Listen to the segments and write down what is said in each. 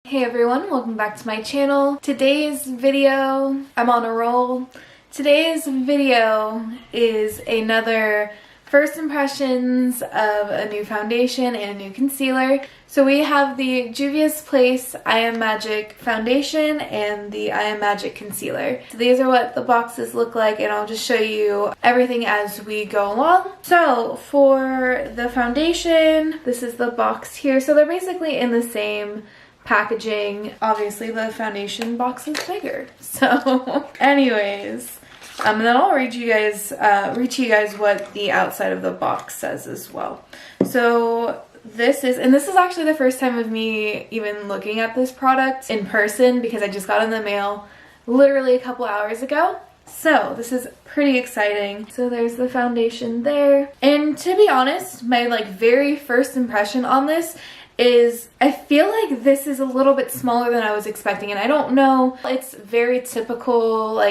Hey everyone, welcome back to my channel. Today's video, I'm on a roll. Today's video is another first impressions of a new foundation and a new concealer. So we have the JUVIA'S Place I Am Magic foundation and the I Am Magic concealer. So these are what the boxes look like, and I'll just show you everything as we go along. So for the foundation, this is the box here. So they're basically in the same packaging. Obviously the foundation box is bigger. So anyways, and then I'll read to you guys what the outside of the box says as well. So this is actually the first time of me even looking at this product in person, because I just got in the mail literally a couple hours ago. So this is pretty exciting. So there's the foundation there. And to be honest, my very first impression on this is I feel like this is a little bit smaller than I was expecting, and I don't know, it's very typical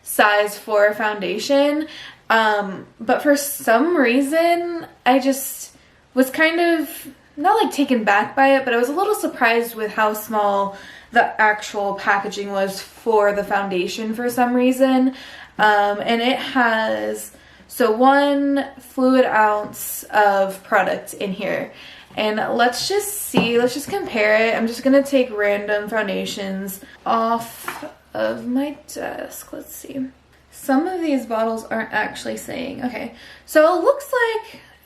size for a foundation, but for some reason I just was kind of not taken back by it, but I was a little surprised with how small the actual packaging was for the foundation for some reason. And it has 1 fluid ounce of product in here. And let's just compare it. I'm just gonna take random foundations off of my desk. Let's see. Some of these bottles aren't actually saying. Okay, so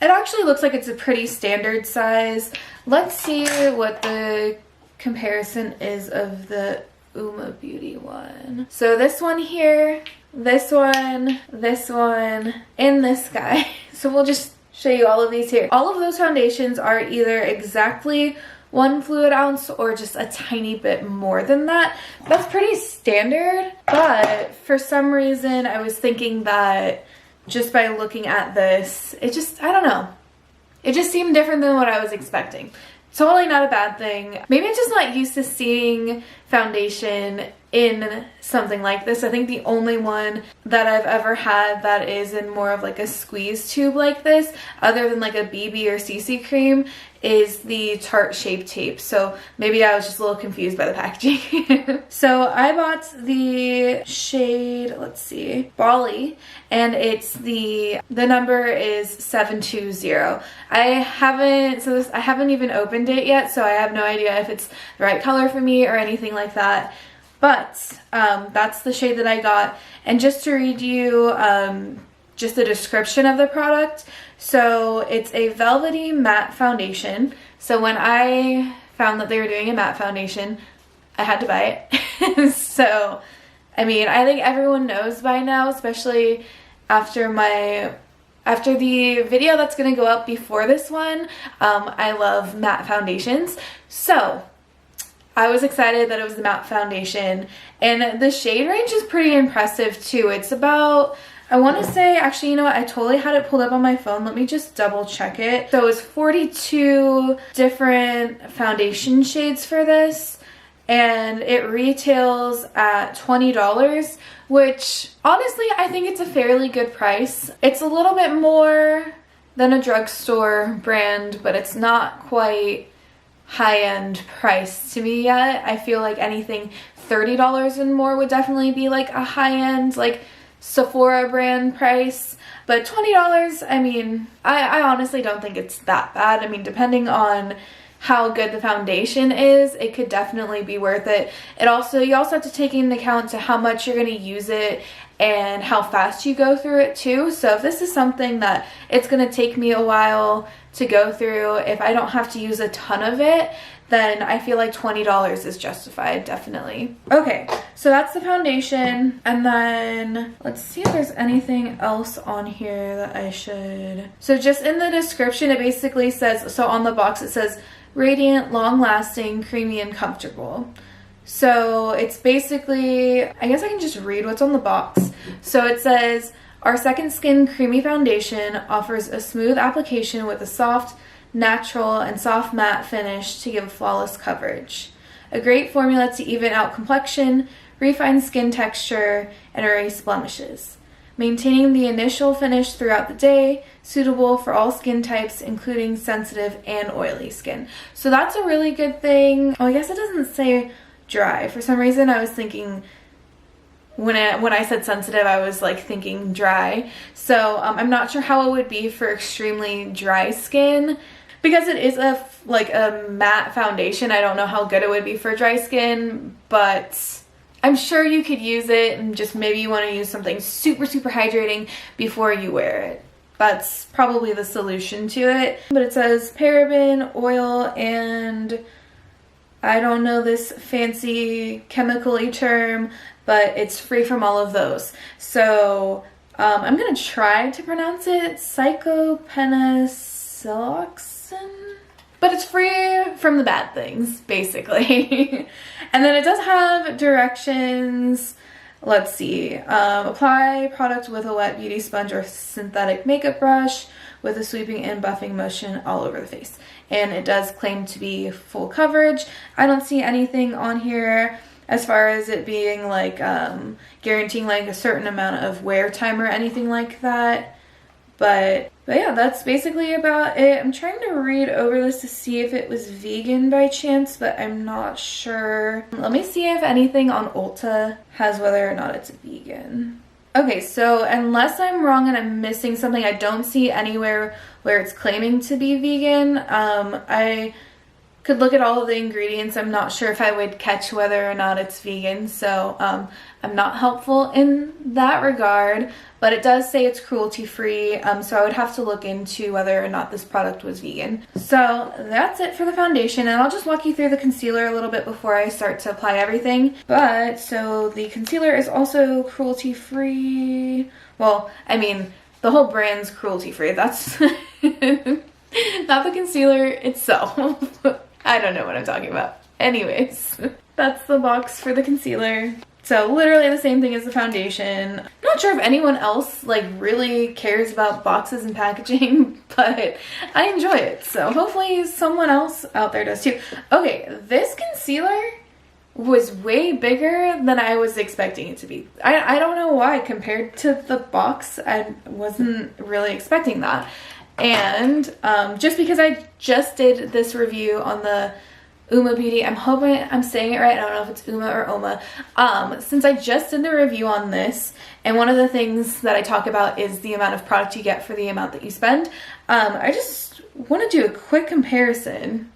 it actually looks like it's a pretty standard size. Let's see what the comparison is of the Uma Beauty one. So this one here, this one, and this guy. So we'll just show you all of these here. All of those foundations are either exactly 1 fluid ounce or just a tiny bit more than that. That's pretty standard, but for some reason I was thinking that just by looking at this, I don't know. It just seemed different than what I was expecting. Totally not a bad thing. Maybe I'm just not used to seeing foundation in something like this. I think the only one that I've ever had that is in more of a squeeze tube like this, other than a BB or CC cream, is the Tarte Shape Tape. So maybe I was just a little confused by the packaging. So I bought the shade, let's see, Bali, and it's the number is 720. I haven't even opened it yet, so I have no idea if it's the right color for me or anything like that. But that's the shade that I got. And just to read you just the description of the product. So it's a velvety matte foundation. So when I found that they were doing a matte foundation, I had to buy it. So, I mean, I think everyone knows by now, especially after the video that's going to go up before this one. I love matte foundations. So I was excited that it was the matte foundation, and the shade range is pretty impressive too. It's about, I want to say, actually, you know what, I totally had it pulled up on my phone. Let me just double check it. So it's 42 different foundation shades for this, and it retails at $20, which honestly I think it's a fairly good price. It's a little bit more than a drugstore brand, but it's not quite high-end price to me yet. I feel like anything $30 and more would definitely be a high-end Sephora brand price, but $20, I mean, I honestly don't think it's that bad. I mean, depending on how good the foundation is, it could definitely be worth it. You also have to take into account to how much you're going to use it and how fast you go through it too. So if this is something that it's going to take me a while to go through, if I don't have to use a ton of it, then I feel like $20 is justified, definitely. Okay, so that's the foundation. And then let's see if there's anything else on here that I should. So just in the description, it basically says, so on the box it says, radiant, long-lasting, creamy, and comfortable. So it's basically, I guess I can just read what's on the box. So it says, our Second Skin Creamy Foundation offers a smooth application with a soft, natural, and soft matte finish to give flawless coverage. A great formula to even out complexion, refine skin texture, and erase blemishes. maintaining the initial finish throughout the day, suitable for all skin types, including sensitive and oily skin. So that's a really good thing. Oh, I guess it doesn't say dry. For some reason, I was thinking, when I said sensitive, I was like thinking dry. So I'm not sure how it would be for extremely dry skin. Because it is a matte foundation, I don't know how good it would be for dry skin, but I'm sure you could use it, and just maybe you want to use something super, super hydrating before you wear it. That's probably the solution to it. But it says paraben, oil, and I don't know this fancy chemical-y term, but it's free from all of those. So I'm going to try to pronounce it cyclopeniciloxin. But it's free from the bad things, basically. And then it does have directions. Let's see. Apply product with a wet beauty sponge or synthetic makeup brush with a sweeping and buffing motion all over the face. And it does claim to be full coverage. I don't see anything on here as far as it being like guaranteeing like a certain amount of wear time or anything like that. But yeah, that's basically about it. I'm trying to read over this to see if it was vegan by chance, but I'm not sure. Let me see if anything on Ulta has whether or not it's vegan. Okay, so unless I'm wrong and I'm missing something, I don't see anywhere where it's claiming to be vegan. I could look at all of the ingredients. I'm not sure if I would catch whether or not it's vegan, so I'm not helpful in that regard, but it does say it's cruelty-free, so I would have to look into whether or not this product was vegan. So that's it for the foundation, and I'll just walk you through the concealer a little bit before I start to apply everything. But, so the concealer is also cruelty-free. Well, I mean, the whole brand's cruelty-free. That's not the concealer itself. I don't know what I'm talking about. Anyways, that's the box for the concealer. So literally the same thing as the foundation. I'm not sure if anyone else like really cares about boxes and packaging, but I enjoy it. So hopefully someone else out there does too. Okay, this concealer was way bigger than I was expecting it to be. I don't know why. Compared to the box, I wasn't really expecting that. And just because I just did this review on the Uma Beauty, I'm hoping I'm saying it right, I don't know if it's Uma or Oma. Since I just did the review on this, and one of the things that I talk about is the amount of product you get for the amount that you spend, I just want to do a quick comparison.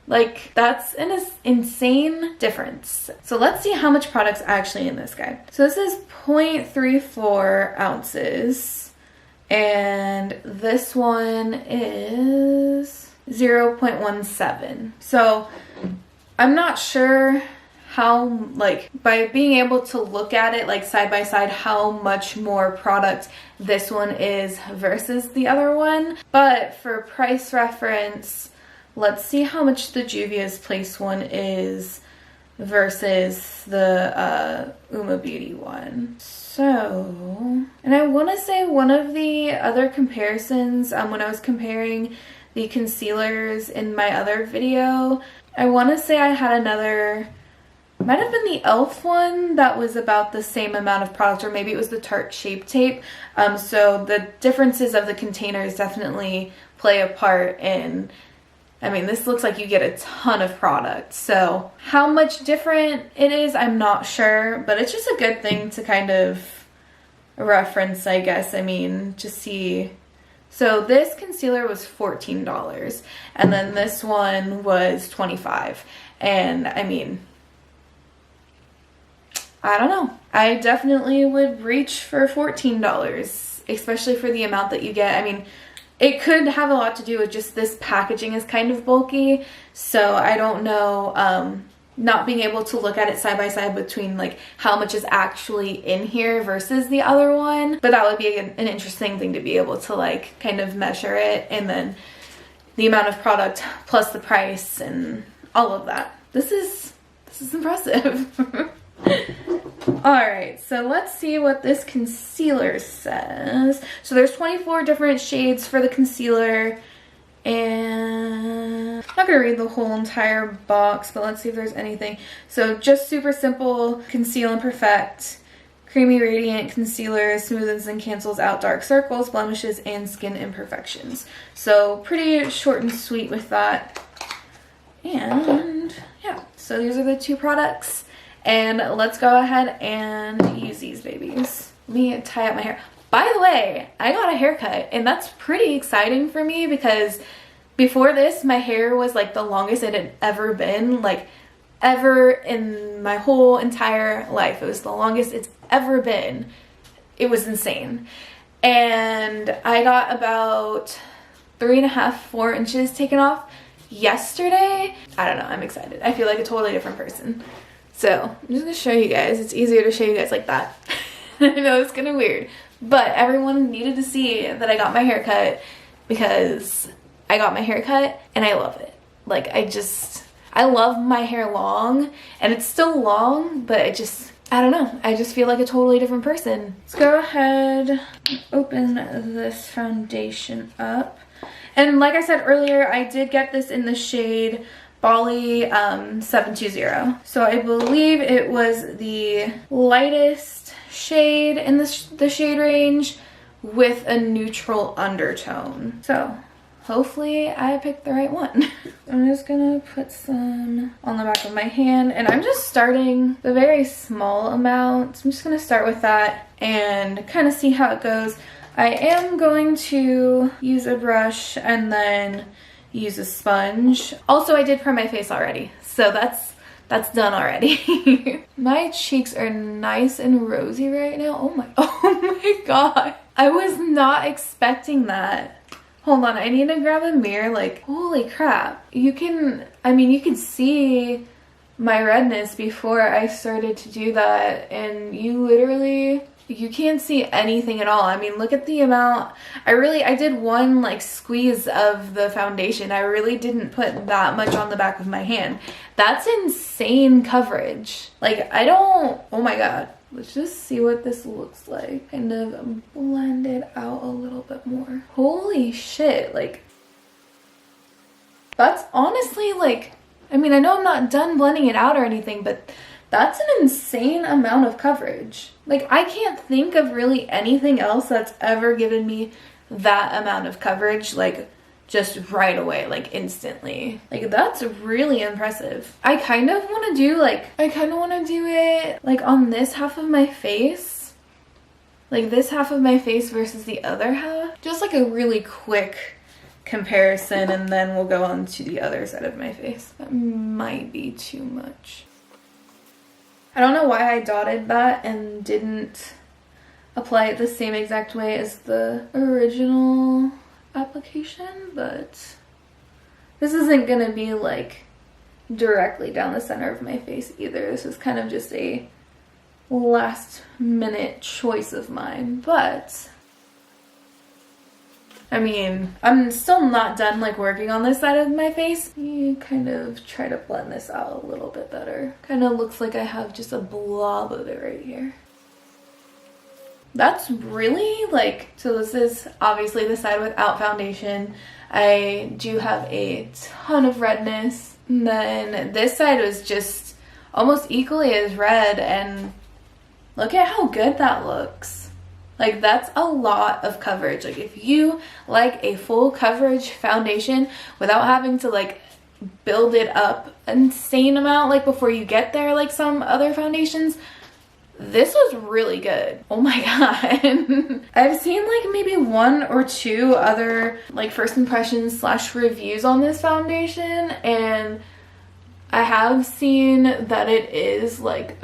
Like, that's an insane difference. So let's see how much product's actually in this guy. So this is 0.34 ounces. And this one is 0.17. So I'm not sure how, like, by being able to look at it like side by side, how much more product this one is versus the other one. But for price reference, let's see how much the Juvia's Place one is versus the Uma Beauty one. So, and I want to say one of the other comparisons, when I was comparing the concealers in my other video, I want to say I had another, might have been the e.l.f. one that was about the same amount of product, or maybe it was the Tarte Shape Tape. So the differences of the containers definitely play a part in, I mean, this looks like you get a ton of product. So how much different it is, I'm not sure, but it's just a good thing to kind of reference, I guess. I mean, to see. So this concealer was $14, and then this one was $25. And I mean, I don't know. I definitely would reach for $14, especially for the amount that you get. I mean, it could have a lot to do with just this packaging is kind of bulky, so I don't know, not being able to look at it side by side between like how much is actually in here versus the other one, but that would be an interesting thing to be able to like kind of measure it, and then the amount of product plus the price and all of that. This is impressive. Alright, so let's see what this concealer says. So there's 24 different shades for the concealer, and I'm not going to read the whole entire box, but let's see if there's anything. So just super simple, conceal and perfect, Creamy Radiant Concealer smoothens and cancels out dark circles, blemishes, and skin imperfections. So pretty short and sweet with that. And yeah, so these are the two products. And let's go ahead and use these babies. Let me tie up my hair. By the way, I got a haircut, and that's pretty exciting for me because before this, my hair was like the longest it had ever been, like ever in my whole entire life. It was the longest it's ever been. It was insane. And I got about 3.5, 4 inches taken off yesterday. I don't know, I'm excited. I feel like a totally different person. So I'm just gonna show you guys. It's easier to show you guys like that. I know it's kind of weird, but everyone needed to see that I got my hair cut because I got my hair cut and I love it. Like I love my hair long, and it's still long, but I don't know. I just feel like a totally different person. Let's go ahead and open this foundation up. And like I said earlier, I did get this in the shade Bali 720. So I believe it was the lightest shade in the shade range with a neutral undertone. So hopefully I picked the right one. I'm just gonna put some on the back of my hand, and I'm just starting the very small amount. I'm just gonna start with that and kind of see how it goes. I am going to use a brush and then use a sponge. Also, I did prime my face already, so that's done already. My cheeks are nice and rosy right now. Oh my god. I was not expecting that. Hold on, I need to grab a mirror. Like, holy crap. You can see my redness before I started to do that, and you can't see anything at all. I mean, look at the amount. I did one like squeeze of the foundation. I really didn't put that much on the back of my hand. That's insane coverage. Like, oh my god. Let's just see what this looks like. Kind of blend it out a little bit more. Holy shit, like, that's honestly like, I mean, I know I'm not done blending it out or anything, but that's an insane amount of coverage. Like, I can't think of really anything else that's ever given me that amount of coverage, like, just right away, like instantly. Like, that's really impressive. I kind of want to do it like on this half of my face. Like this half of my face versus the other half. Just like a really quick comparison, and then we'll go on to the other side of my face. That might be too much. I don't know why I dotted that and didn't apply it the same exact way as the original application, but this isn't gonna be like directly down the center of my face either. This is kind of just a last minute choice of mine, but I mean, I'm still not done like working on this side of my face. You kind of try to blend this out a little bit better. Kind of looks like I have just a blob of it right here. That's really like, so this is obviously the side without foundation. I do have a ton of redness. And then this side was just almost equally as red, and look at how good that looks. Like, that's a lot of coverage. Like, if you like a full coverage foundation without having to like build it up an insane amount like before you get there like some other foundations, this was really good. Oh my god. I've seen like maybe 1 or 2 other like first impressions / reviews on this foundation, and I have seen that it is like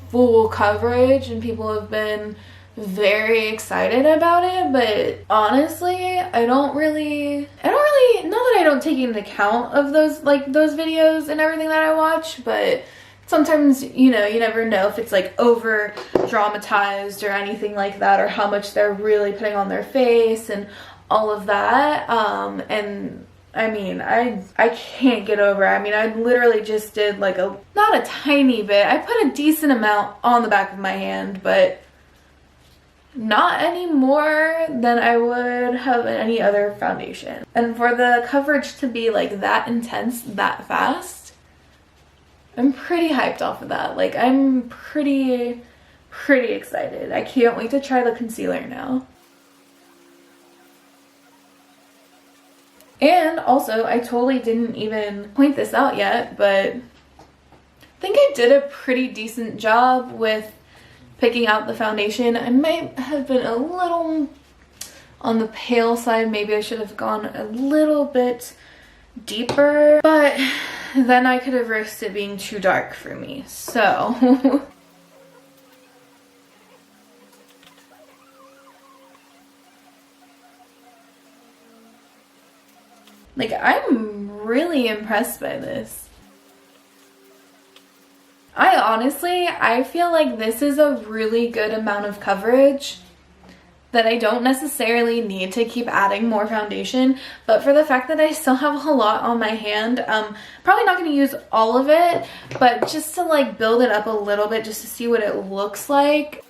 full coverage and people have been very excited about it, but honestly, I don't really, not that I don't take into account of those videos and everything that I watch, but sometimes, you know, you never know if it's like over dramatized or anything like that, or how much they're really putting on their face and all of that. And I mean, I can't get over it. I mean, I literally just did like not a tiny bit. I put a decent amount on the back of my hand, but not any more than I would have in any other foundation. And for the coverage to be like that intense, that fast, I'm pretty hyped off of that. Like, I'm pretty pretty excited. I can't wait to try the concealer now. And also, I totally didn't even point this out yet, but I think I did a pretty decent job with picking out the foundation. I might have been a little on the pale side. Maybe I should have gone a little bit deeper, but then I could have risked it being too dark for me. So like, I'm really impressed by this. I feel like this is a really good amount of coverage that I don't necessarily need to keep adding more foundation, but for the fact that I still have a lot on my hand, probably not going to use all of it, but just to like build it up a little bit just to see what it looks like.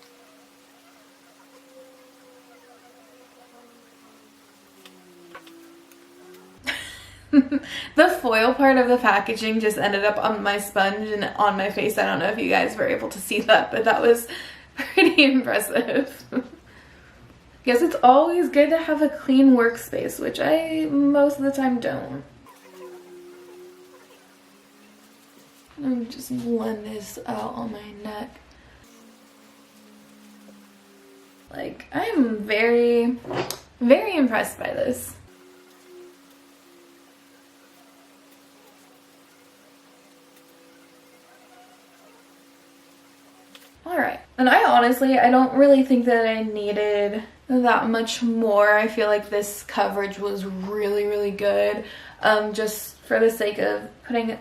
The foil part of the packaging just ended up on my sponge and on my face. I don't know if you guys were able to see that, but that was pretty impressive. Because it's always good to have a clean workspace, which I most of the time don't. Let me just blend this out on my neck. Like, I'm very, very impressed by this. Alright, and I don't really think that I needed that much more. I feel like this coverage was really, really good, just for the sake of putting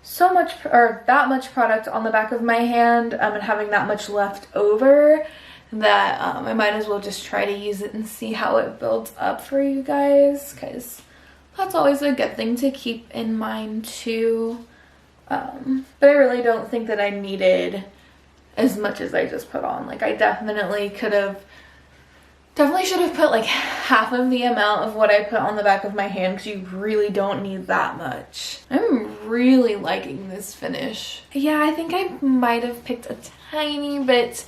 so much, or that much product on the back of my hand, and having that much left over, that I might as well just try to use it and see how it builds up for you guys, because that's always a good thing to keep in mind too. But I really don't think that I needed as much as I just put on. Like, I definitely should have put like half of the amount of what I put on the back of my hand, because you really don't need that much. I'm really liking this finish. Yeah, I think I might have picked a tiny bit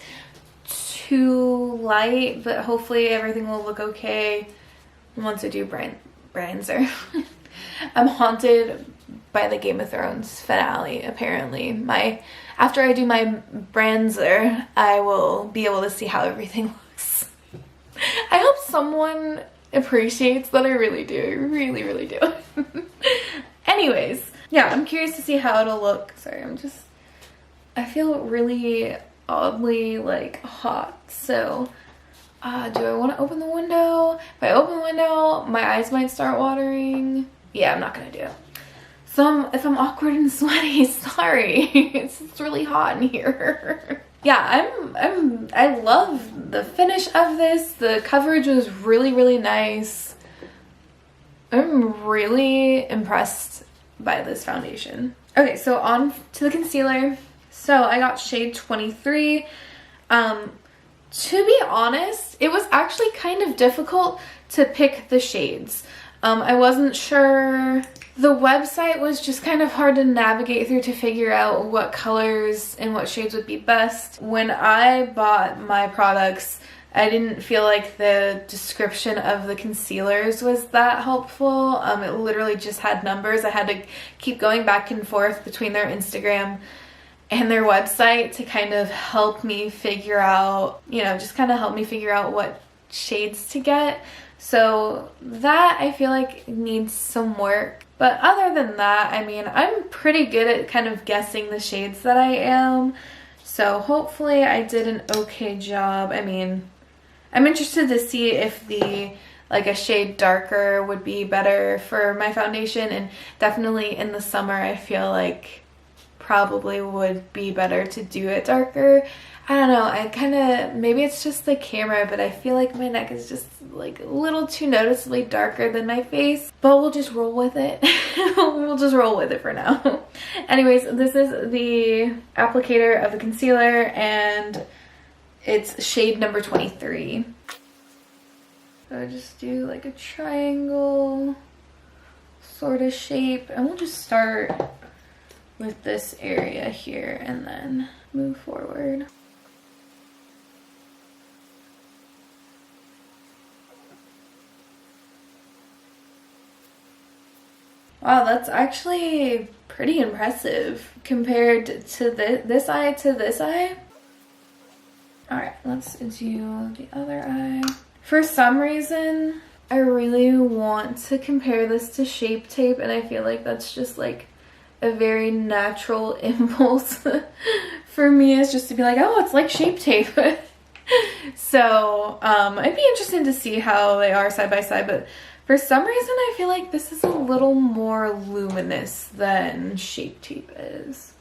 too light, but hopefully everything will look okay once I do bronzer. I'm haunted by the Game of Thrones finale, apparently. After I do my bronzer, I will be able to see how everything looks. I hope someone appreciates that. I really do. I really, really do. Anyways, yeah, I'm curious to see how it'll look. Sorry, I feel really oddly like hot. So, do I want to open the window? If I open the window, my eyes might start watering. Yeah, I'm not gonna do it. So if I'm awkward and sweaty, sorry. It's really hot in here. Yeah, I love the finish of this. The coverage was really, really nice. I'm really impressed by this foundation. Okay, so on to the concealer. So I got shade 23. To be honest, it was actually kind of difficult to pick the shades. I wasn't sure. The website was just kind of hard to navigate through to figure out what colors and what shades would be best. When I bought my products, I didn't feel like the description of the concealers was that helpful. It literally just had numbers. I had to keep going back and forth between their Instagram and their website to kind of help me figure out, just kind of help me figure out what shades to get. So that I feel like needs some work. But other than that, I mean, I'm pretty good at kind of guessing the shades that I am. So hopefully I did an okay job. I mean, I'm interested to see if a shade darker would be better for my foundation. And definitely in the summer, I feel like probably would be better to do it darker. I don't know, maybe it's just the camera, but I feel like my neck is just like a little too noticeably darker than my face, but we'll just roll with it. We'll just roll with it for now. Anyways, this is the applicator of the concealer, and it's shade number 23. So I just do like a triangle sort of shape, and we'll just start with this area here and then move forward. Wow, that's actually pretty impressive compared to this eye to this eye. Alright, let's do the other eye. For some reason, I really want to compare this to Shape Tape, and I feel like that's just like a very natural impulse for me, is just to be like, oh, it's like Shape Tape. So, I'd be interested to see how they are side by side, but for some reason I feel like this is a little more luminous than Shape Tape is.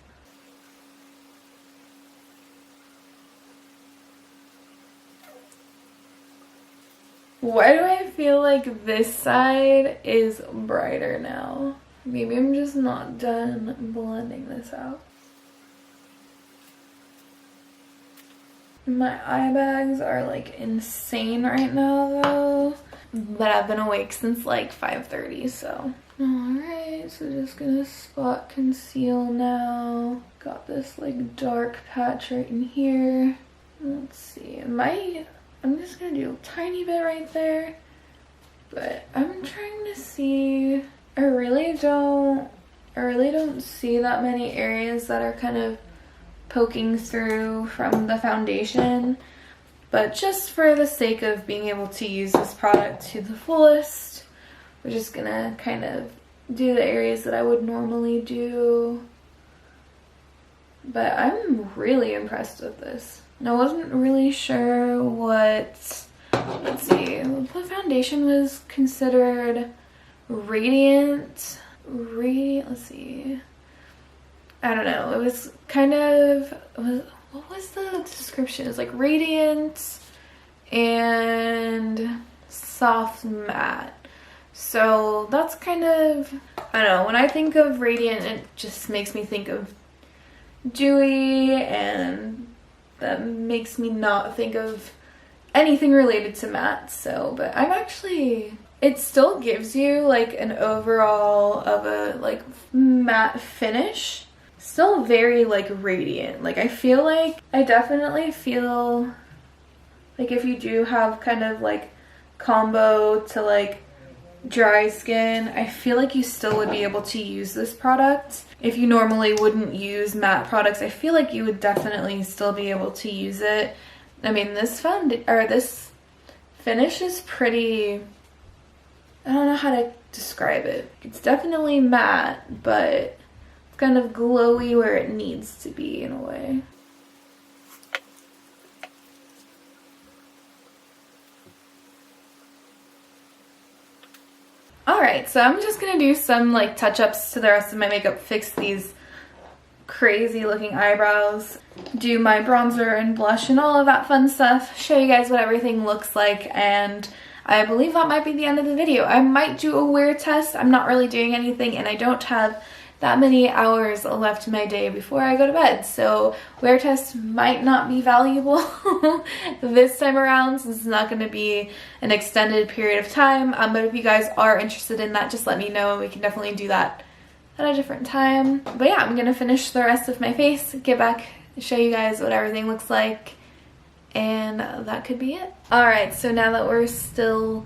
Why do I feel like this side is brighter now? Maybe I'm just not done blending this out. My eye bags are like insane right now though. But I've been awake since like 5:30, so. Alright, so just gonna spot conceal now. Got this like dark patch right in here. Let's see, I'm just gonna do a tiny bit right there. But I'm trying to see, I really don't see that many areas that are kind of poking through from the foundation. But just for the sake of being able to use this product to the fullest, we're just gonna kind of do the areas that I would normally do. But I'm really impressed with this. And I wasn't really sure what, let's see, what foundation was considered radiant. Let's see. I don't know. It was kind of, what was the description? It's like radiant and soft matte. So that's kind of, I don't know, when I think of radiant, it just makes me think of dewy, and that makes me not think of anything related to matte. So, but I'm actually, it still gives you like an overall of a like matte finish. Still very like radiant. Like I feel like, I definitely feel like if you do have kind of like combo to like dry skin, I feel like you still would be able to use this product. If you normally wouldn't use matte products, I feel like you would definitely still be able to use it. I mean, this finish is pretty, I don't know how to describe it. It's definitely matte, but it's kind of glowy where it needs to be in a way. Alright, so I'm just gonna do some like touch-ups to the rest of my makeup, fix these crazy looking eyebrows, do my bronzer and blush and all of that fun stuff, show you guys what everything looks like, and I believe that might be the end of the video. I might do a wear test. I'm not really doing anything, and I don't have that many hours left in my day before I go to bed, so wear test might not be valuable this time around, since it's not going to be an extended period of time. But if you guys are interested in that, just let me know and we can definitely do that at a different time. But yeah, I'm going to finish the rest of my face, get back, show you guys what everything looks like, and that could be it. Alright, so now that we're still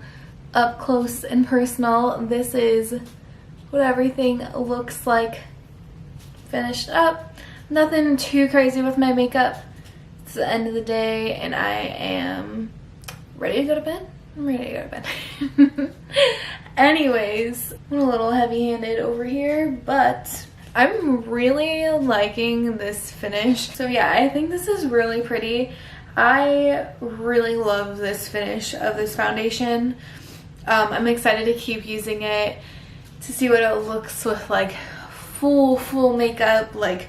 up close and personal, this is what everything looks like finished up. Nothing too crazy with my makeup. It's the end of the day and I am ready to go to bed. I'm ready to go to bed. Anyways, I'm a little heavy-handed over here, but I'm really liking this finish. So yeah, I think this is really pretty. I really love this finish of this foundation. I'm excited to keep using it, to see what it looks with like full makeup, like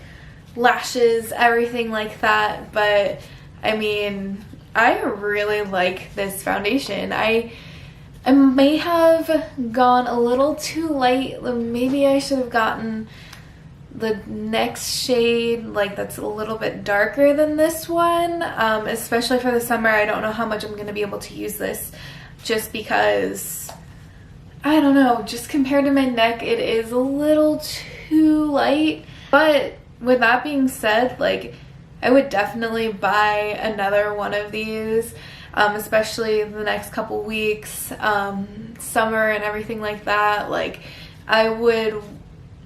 lashes, everything like that. But I mean, I really like this foundation. I may have gone a little too light. Maybe I should have gotten the next shade like that's a little bit darker than this one, especially for the summer. I don't know how much I'm going to be able to use this, just because I don't know, just compared to my neck, it is a little too light. But with that being said, like, I would definitely buy another one of these, especially the next couple weeks, summer and everything like that. Like, I would,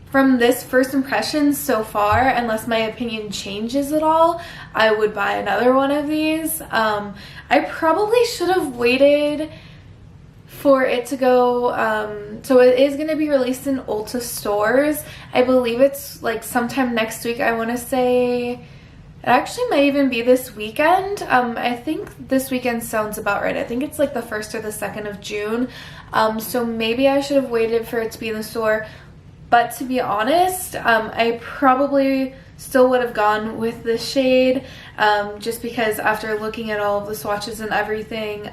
from this first impression so far, unless my opinion changes at all, I would buy another one of these. I probably should have waited for it to go, so it is going to be released in Ulta stores. I believe it's like sometime next week. I want to say it actually might even be this weekend. I think this weekend sounds about right. I think it's like the 1st or the 2nd of June. So maybe I should have waited for it to be in the store. But to be honest, I probably still would have gone with this shade, just because after looking at all of the swatches and everything,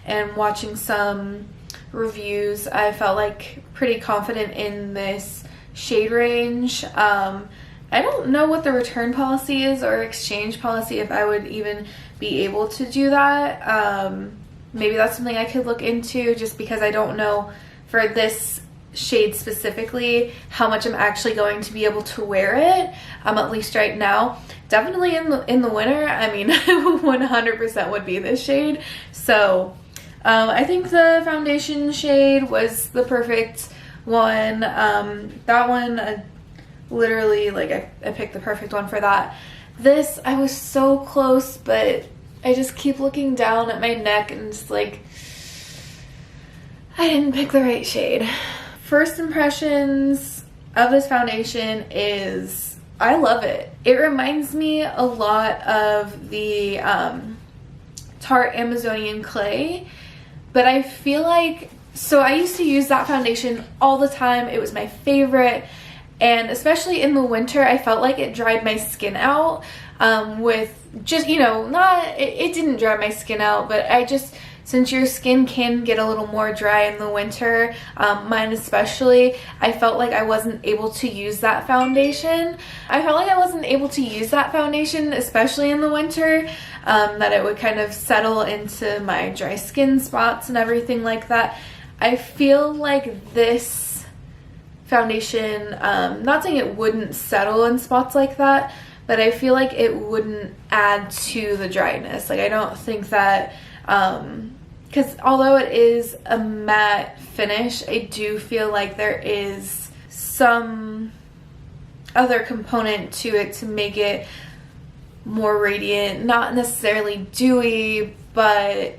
and watching some reviews, I felt like pretty confident in this shade range. I don't know what the return policy is or exchange policy, if I would even be able to do that. Maybe that's something I could look into, just because I don't know for this shade specifically how much I'm actually going to be able to wear it, at least right now. Definitely in the winter, I mean, 100% would be this shade. So I think the foundation shade was the perfect one. That one, literally, like, I picked the perfect one for that. This, I was so close, but I just keep looking down at my neck and just like, I didn't pick the right shade. First impressions of this foundation is, I love it. It reminds me a lot of the Tarte Amazonian Clay, but I feel like, so I used to use that foundation all the time. It was my favorite, and especially in the winter, I felt like it dried my skin out, with just, you know, it didn't dry my skin out, but I just, since your skin can get a little more dry in the winter, mine especially, I felt like I wasn't able to use that foundation. Especially in the winter, that it would kind of settle into my dry skin spots and everything like that. I feel like this foundation, not saying it wouldn't settle in spots like that, but I feel like it wouldn't add to the dryness. Like, I don't think that, because although it is a matte finish, I do feel like there is some other component to it to make it more radiant. Not necessarily dewy, but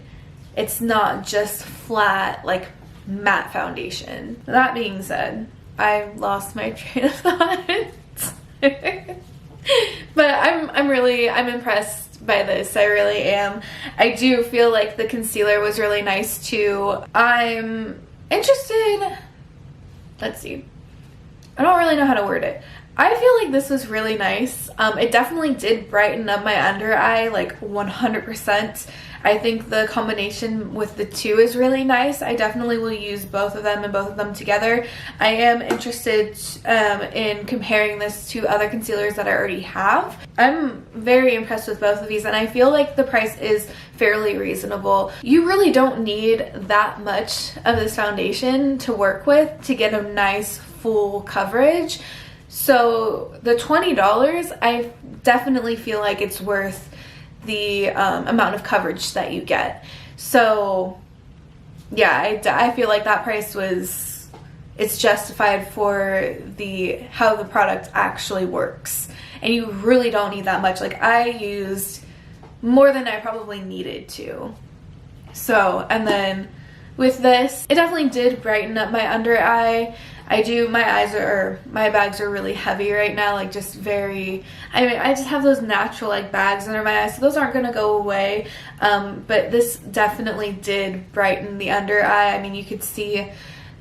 it's not just flat, like, matte foundation. That being said, I lost my train of thought. But I'm impressed by this. I really am. I do feel like the concealer was really nice too. I'm interested, let's see, I don't really know how to word it. I feel like this was really nice. It definitely did brighten up my under eye, like 100%. I think the combination with the two is really nice. I definitely will use both of them and both of them together. I am interested in comparing this to other concealers that I already have. I'm very impressed with both of these, and I feel like the price is fairly reasonable. You really don't need that much of this foundation to work with to get a nice full coverage. So the $20, I definitely feel like it's worth the amount of coverage that you get. So yeah, I feel like that price it's justified for how the product actually works. And you really don't need that much. Like, I used more than I probably needed to. So, and then with this, it definitely did brighten up my under eye. My bags are really heavy right now, like just very, I mean, I just have those natural like bags under my eyes, so those aren't gonna go away, but this definitely did brighten the under eye. I mean, you could see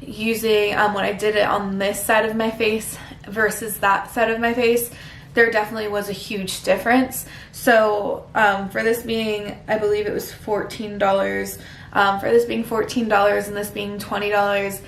using, when I did it on this side of my face versus that side of my face, there definitely was a huge difference. So for this being, I believe it was $14, for this being $14 and this being $20,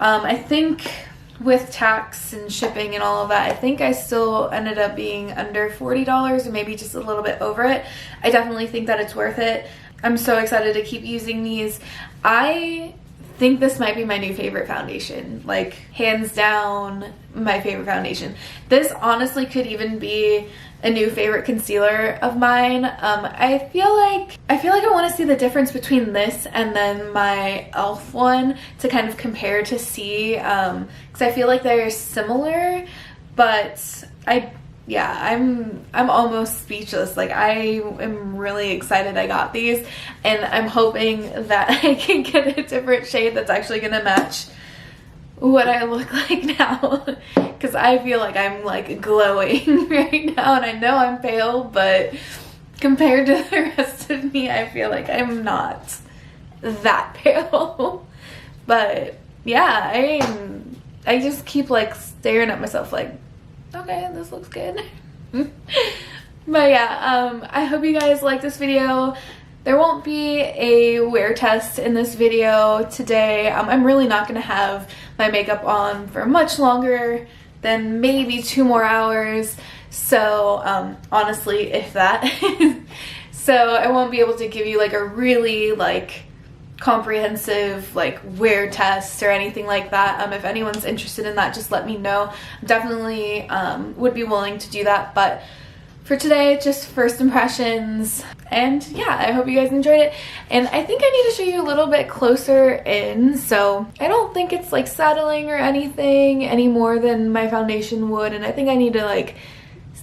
I think with tax and shipping and all of that, I think I still ended up being under $40 or maybe just a little bit over it. I definitely think that it's worth it. I'm so excited to keep using these. I think this might be my new favorite foundation. Like, hands down, my favorite foundation. This honestly could even be a new favorite concealer of mine. I feel like I want to see the difference between this and then my e.l.f. one to kind of compare to see, because I feel like they're similar, but I'm almost speechless. Like, I am really excited I got these, and I'm hoping that I can get a different shade that's actually gonna match what I look like now, because I feel like I'm like glowing right now, and I know I'm pale, but compared to the rest of me, I feel like I'm not that pale. But yeah, I just keep like staring at myself like, okay, this looks good. But yeah, I hope you guys like this video. There won't be a wear test in this video today. I'm really not going to have my makeup on for much longer than maybe 2 more hours. So honestly, if that. So I won't be able to give you like a really like comprehensive like wear test or anything like that. If anyone's interested in that, just let me know. Definitely would be willing to do that, but for today, just first impressions. And yeah, I hope you guys enjoyed it, and I think I need to show you a little bit closer in, so I don't think it's like settling or anything any more than my foundation would, and I think I need to like,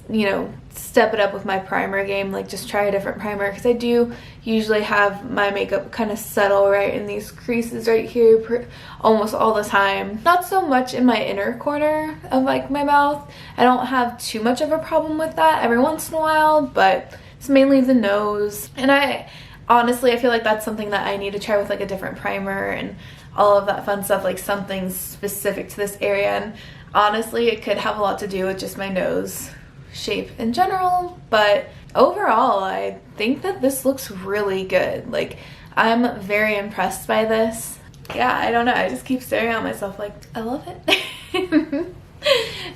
you know, step it up with my primer game, like just try a different primer, because I do usually have my makeup kind of settle right in these creases right here almost all the time. Not so much in my inner corner of like my mouth. I don't have too much of a problem with that every once in a while, but it's mainly the nose. And I honestly, I feel like that's something that I need to try with like a different primer and all of that fun stuff, like something specific to this area. And honestly, it could have a lot to do with just my nose shape in general, but overall I think that this looks really good. Like, I'm very impressed by this. Yeah, I don't know, I just keep staring at myself like, I love it.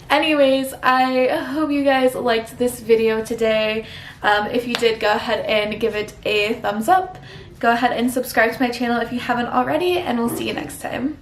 Anyways, I hope you guys liked this video today. If you did, go ahead and give it a thumbs up. Go ahead and subscribe to my channel if you haven't already, and we'll see you next time.